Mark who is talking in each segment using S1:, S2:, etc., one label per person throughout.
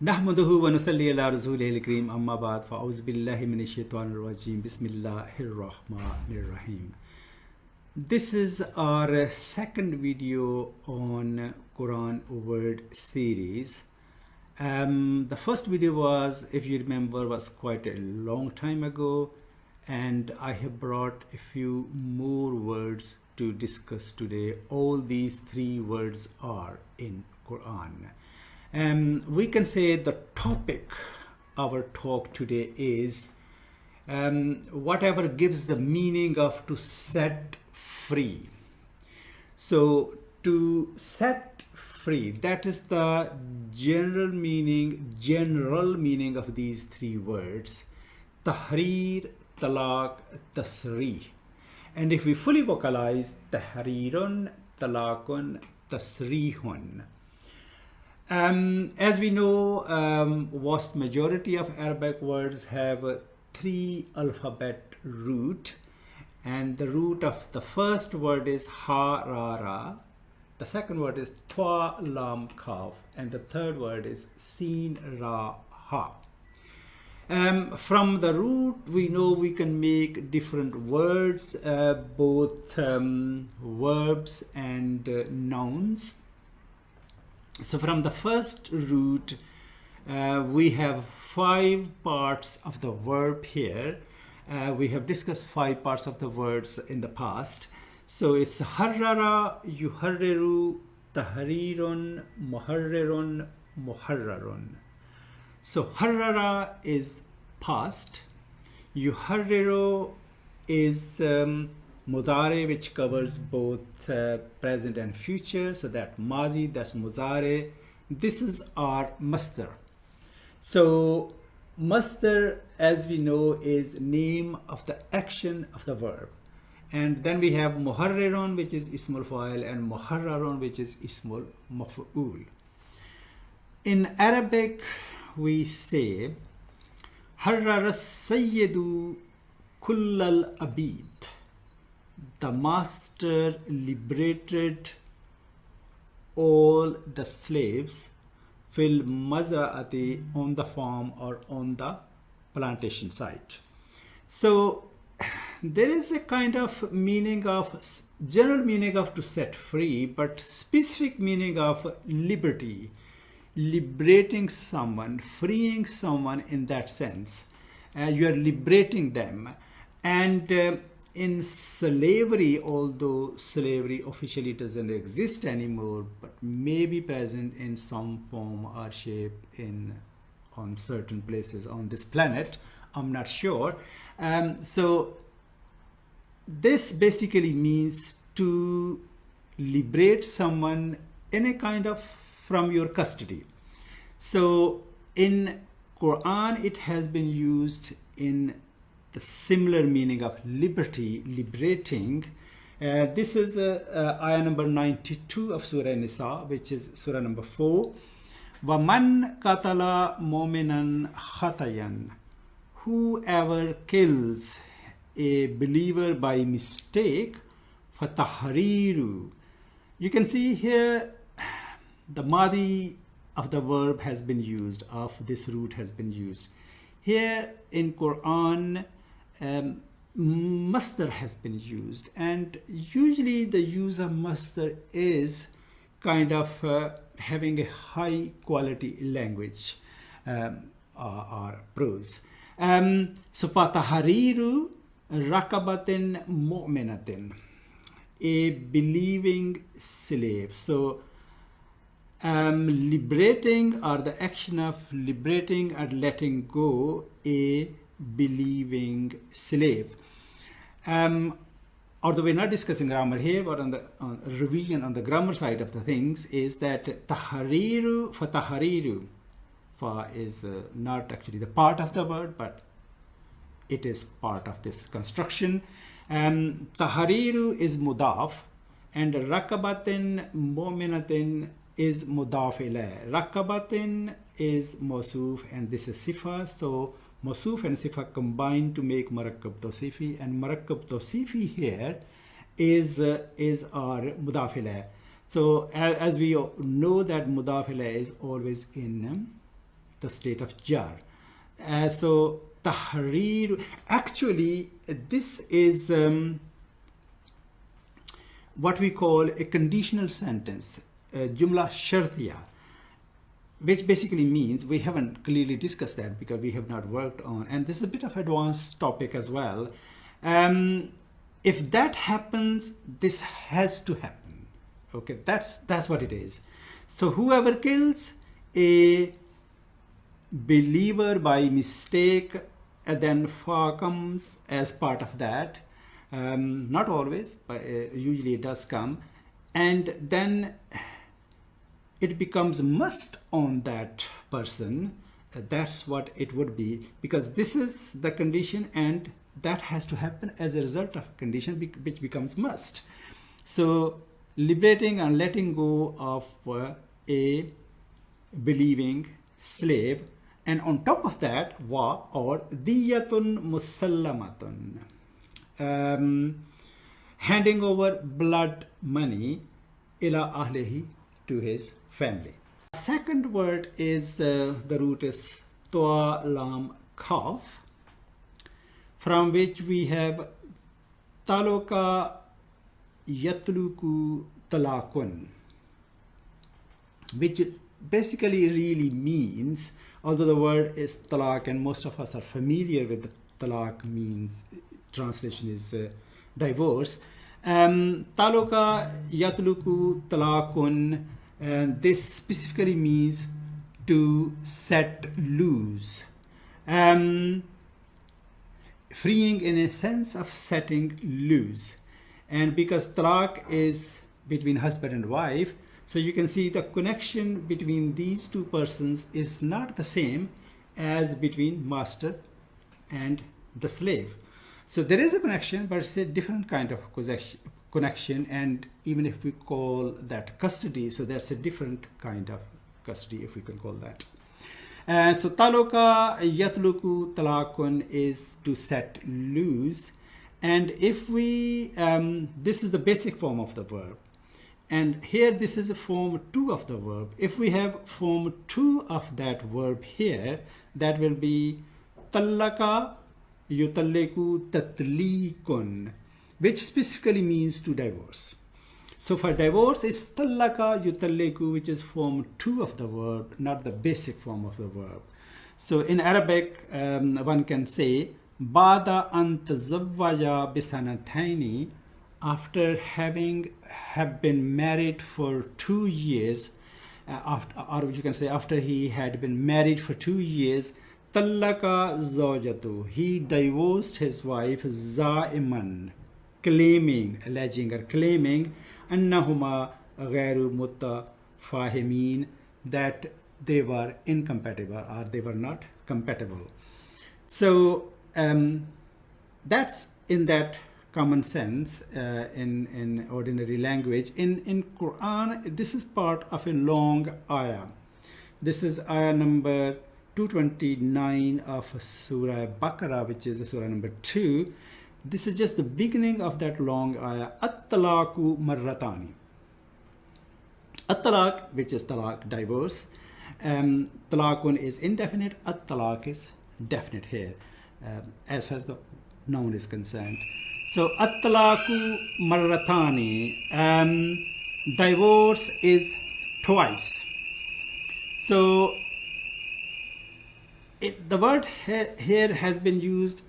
S1: नहमदुहु व नुसल्ली अला रसूलिहिल करीम अम्मा बाद फ़अऊज़ु बिल्लाहि मिनश शैतानिर रजीम बिस्मिल्लाहिर रहमानिर रहीम. This is our second video on Quran word series. The first video was, if you remember, was quite a long time ago, and I have brought a few more words to discuss today. All these three words are in Quran. We can say the topic our talk today is whatever gives the meaning of to set free. So to set free, that is the general meaning of these three words: tahrir, talaq, tasrih. And if we fully vocalize, tahrirun, talaqun, tasrihun. As we know, vast majority of Arabic words have three alphabet root, and the root of the first word is ha ra ra, the second word is twa lam kaf, and the third word is sin ra ha. From the root we know we can make different words, both verbs and nouns. So from the first root, we have 5 parts of the verb here. We have discussed 5 parts of the words in the past. So it's harrara, yuharriru, tahrirun, muharrirun, muharrarun. So harrara is past, yuharriru is mudare, which covers both present and future, so that madi, that's mudare. This is our masdar. So masdar, as we know, is name of the action of the verb. And then we have muharrirun, which is ismul fa'il, and muharrarun, which is ismul maf'ul. In Arabic we say harrara sayyidu kullal abid. The master liberated all the slaves fil mazra'ati, on the farm or on the plantation site. So there is a kind of meaning of, general meaning of to set free, but specific meaning of liberty, liberating someone, freeing someone. In that sense, you are liberating them. And in slavery, although slavery officially doesn't exist anymore, but may be present in some form or shape on certain places on this planet, I'm not sure. So this basically means to liberate someone in a kind of from your custody. So in Quran it has been used in the similar meaning of liberty, liberating. This is ayah number 92 of Surah Nisa, which is Surah number 4. وَمَنْ قَتَلَ مُؤْمِنًا خَطَيًا. Whoever kills a believer by mistake, فَتَحْرِيرُ. You can see here the madi of the verb has been used, of this root has been used. Here in Quran, masdar has been used, and usually the use of masdar is kind of having a high quality language or prose. So fatahariru rakabatin mu'minatin, a believing slave. So liberating, or the action of liberating or letting go a believing slave. Although we're not discussing grammar here, but on revision on the grammar side of the things is that tahariru, for tahariru, fa is not actually the part of the word, but it is part of this construction. Tahariru is mudaf, and rakabatin mu'minatin is mudaf ilayh. Rakabatin is mawsuf, and this is sifa. So mawsuf and sifa combined to make murakkab tawsifi, and murakkab tawsifi here is our mudaf ilayh. So as we know that mudaf ilayh is always in the state of jar. So tahrir, actually this is what we call a conditional sentence, jumla shartiya, which basically means, we haven't clearly discussed that because we have not worked on, and this is a bit of advanced topic as well. If that happens, this has to happen. Okay, that's what it is. So whoever kills a believer by mistake, and then fa comes as part of that, not always, but usually it does come, and then it becomes must on that person. That's what it would be, because this is the condition and that has to happen as a result of a condition which becomes must. So liberating and letting go of a believing slave, and on top of that, wa or diyatun musallamatun, handing over blood money ila ahlihi, to his family. Second word is the root is toa lam kaf, from which we have taloka yatluku talakun, which basically really means, although the word is talak and most of us are familiar with the talak means, translation is divorce. Taloka yatluku talakun, and this specifically means to set loose, freeing in a sense of setting loose. And because talak is between husband and wife, so you can see the connection between these two persons is not the same as between master and the slave. So there is a connection, but it's a different kind of connection, and even if we call that custody, so that's a different kind of custody, if we can call that. So taloka yatluku talakun is to set loose, and if we this is the basic form of the verb, and here this is a form 2 of the verb. If we have form 2 of that verb here, that will be talaka yutalliku tatlikun, which specifically means to divorce. So for divorce, it's talaka yutalliku, which is form 2 of the verb, not the basic form of the verb. So in Arabic, one can say bada an tazawwaja bisanataini, after have been married for 2 years, or you can say after he had been married for 2 years, tallaka zawjatu, he divorced his wife zaiman, claiming, alleging or claiming, annahuma ghairu mutafahimin, that they were incompatible or they were not compatible. So that's in that common sense, in ordinary language. In Quran, this is part of a long ayah. This is ayah number 229 of Surah Baqarah, which is Surah number 2. This is just the beginning of that long ayah. At-talaku marratani. At-talak, which is talak, divorce. Talakun is indefinite. At-talak is definite here, as far as the noun is concerned. So at-talaku marratani, divorce is twice. So the word here has been used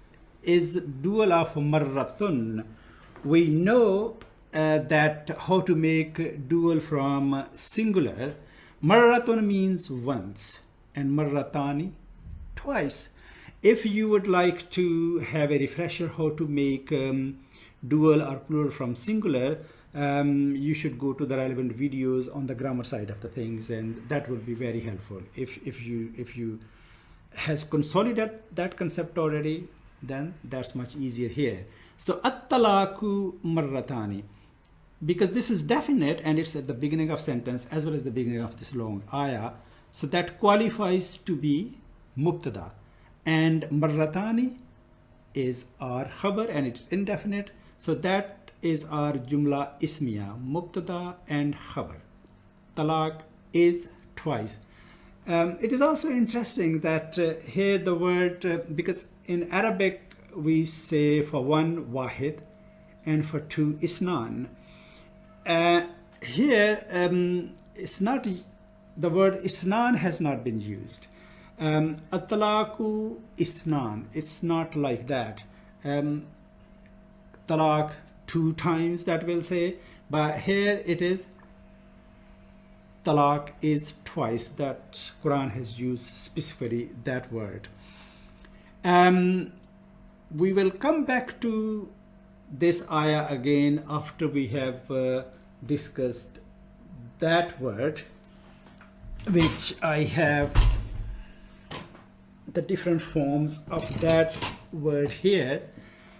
S1: is dual of marratun. We know that how to make dual from singular. Marratun means once and marratani twice. If you would like to have a refresher how to make dual or plural from singular, you should go to the relevant videos on the grammar side of the things, and that will be very helpful. If you has consolidated that concept already, then that's much easier here. So at-talaku marratani, because this is definite and it's at the beginning of sentence as well as the beginning of this long ayah, so that qualifies to be mubtada. And marratani is our khabar and it's indefinite, so that is our jumla ismiya, mubtada and khabar. Talaq is twice. It is also interesting that here the word, because in Arabic we say for one wahid and for two isnan. Here it's not, the word isnan has not been used. At-talaku isnan, it's not like that. Talaq 2 times, that will say, but here it is talaq is twice, that Quran has used specifically that word. We will come back to this ayah again after we have discussed that word, which I have the different forms of that word here.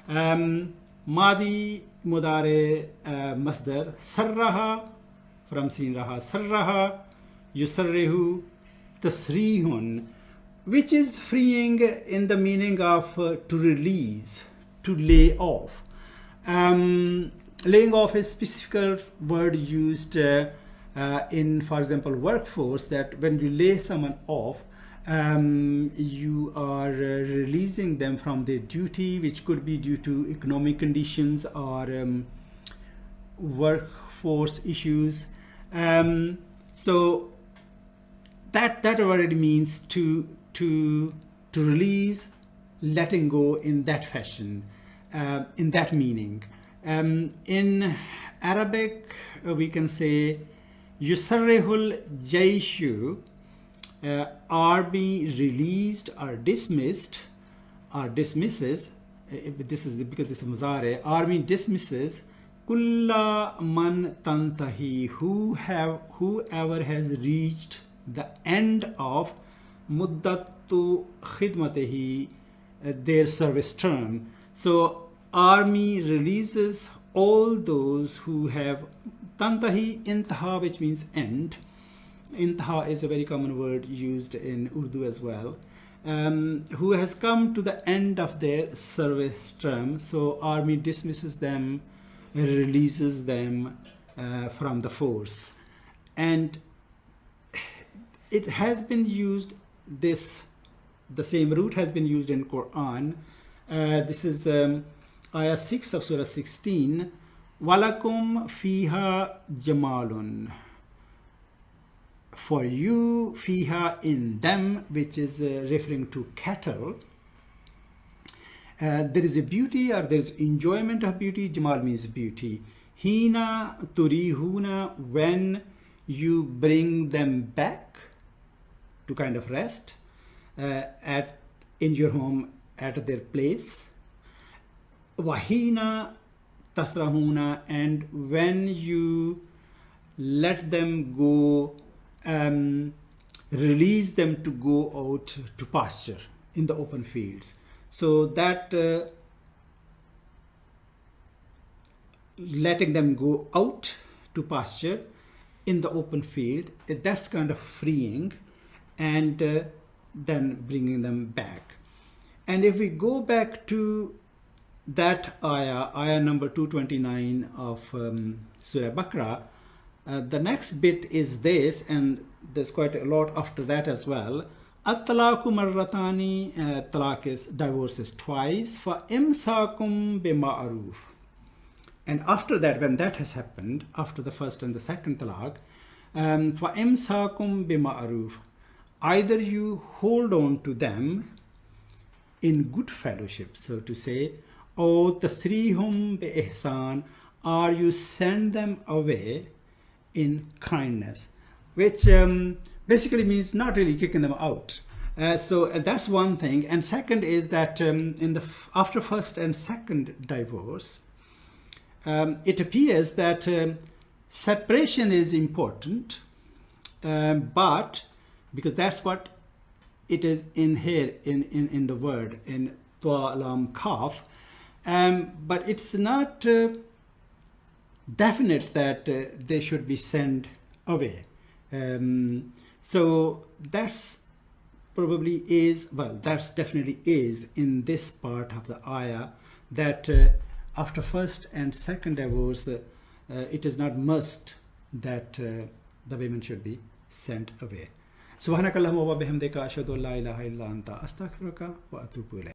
S1: Madi mudare masdar sarraha, from sin raha sarraha, yusarrihu tasrihun, which is freeing in the meaning of to release, to lay off. Laying off is a specific word used in, for example, workforce, that when you lay someone off, you are releasing them from their duty, which could be due to economic conditions or workforce issues. So that already means to release, letting go in that fashion, in that meaning. In Arabic, we can say yusarrihul jayshu, army released or dismissed or dismisses. This is because this is muzare. Army dismisses kulla man tantahi, whoever has reached the end of muddatu khidmatihi, their service term. So army releases all those who have tantahi, intaha, which means end. Intaha is a very common word used in Urdu as well. Who has come to the end of their service term. So army dismisses them, releases them from the force. And it has been used, the same root has been used in Quran. This is ayah 6 of surah 16. Walakum fiha jamalun, for you, fiha, in them, which is referring to cattle. There is a beauty, or there is enjoyment of beauty. Jamal means beauty. Hina turihuna, when you bring them back to kind of rest in your home at their place. Wahina tasrahuna, and when you let them go, release them to go out to pasture in the open fields. So that letting them go out to pasture in the open field, that's kind of freeing, and then bringing them back. And if we go back to that ayah number 229 of Surah Baqarah, the next bit is this, and there's quite a lot after that as well. At-talaku marratani, talaq is, divorce is twice, fa imsakum bima'aruf. And after that, when that has happened, after the first and the second talaq, fa imsakum bima'aruf, either you hold on to them in good fellowship, so to say, or tasrihum bi ihsan, or you send them away in kindness, which basically means not really kicking them out. So that's one thing. And second is that in the after first and second divorce, it appears that separation is important, but because that's what it is in here in the word in Twa Lam Kaf, but it's not definite that they should be sent away. So that's probably is, well, that's definitely is in this part of the ayah, that after first and second divorce, it is not must that the women should be sent away. Subhanakallahumma wa bihamdika ashhadu an la ilaha illa anta astaghfiruka wa atubu ilayk.